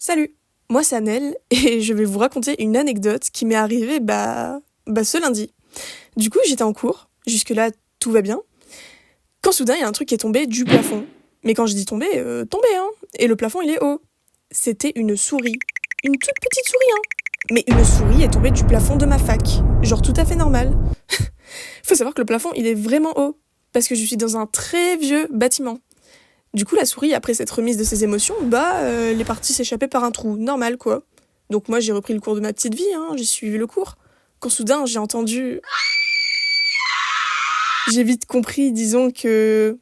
Salut, moi c'est Annelle et je vais vous raconter une anecdote qui m'est arrivée ce lundi. Du coup j'étais en cours, jusque-là tout va bien, quand soudain il y a un truc qui est tombé du plafond. Mais quand je dis tomber, tombé hein, et le plafond il est haut. C'était une souris, une toute petite souris hein. Mais une souris est tombée du plafond de ma fac, genre tout à fait normal. Faut savoir que le plafond il est vraiment haut, parce que je suis dans un très vieux bâtiment. Du coup, la souris, après cette remise de ses émotions, elle est partie s'échapper par un trou, normal quoi. Donc moi, j'ai repris le cours de ma petite vie, hein, j'ai suivi le cours. Quand soudain, j'ai entendu... J'ai vite compris, disons, qu'une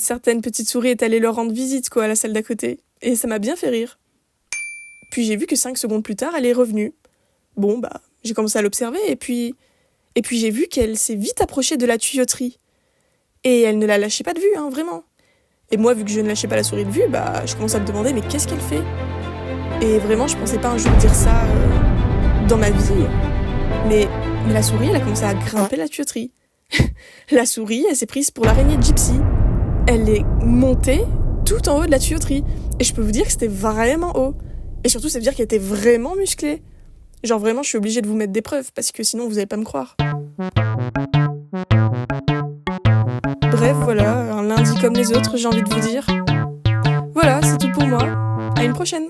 certaine petite souris est allée leur rendre visite, quoi, à la salle d'à côté. Et ça m'a bien fait rire. Puis j'ai vu que 5 secondes plus tard, elle est revenue. J'ai commencé à l'observer, et puis j'ai vu qu'elle s'est vite approchée de la tuyauterie. Et elle ne la lâchait pas de vue, hein, vraiment. Et moi, vu que je ne lâchais pas la souris de vue, je commençais à me demander, mais qu'est-ce qu'elle fait ? Et vraiment, je pensais pas un jour dire ça dans ma vie. Mais la souris, elle a commencé à grimper la tuyauterie. La souris, elle s'est prise pour l'araignée gypsy. Elle est montée tout en haut de la tuyauterie. Et je peux vous dire que c'était vraiment haut. Et surtout, ça veut dire qu'elle était vraiment musclée. Genre vraiment, je suis obligée de vous mettre des preuves, parce que sinon, vous allez pas me croire. Bref, voilà, un lundi comme les autres, j'ai envie de vous dire. Voilà, c'est tout pour moi. À une prochaine.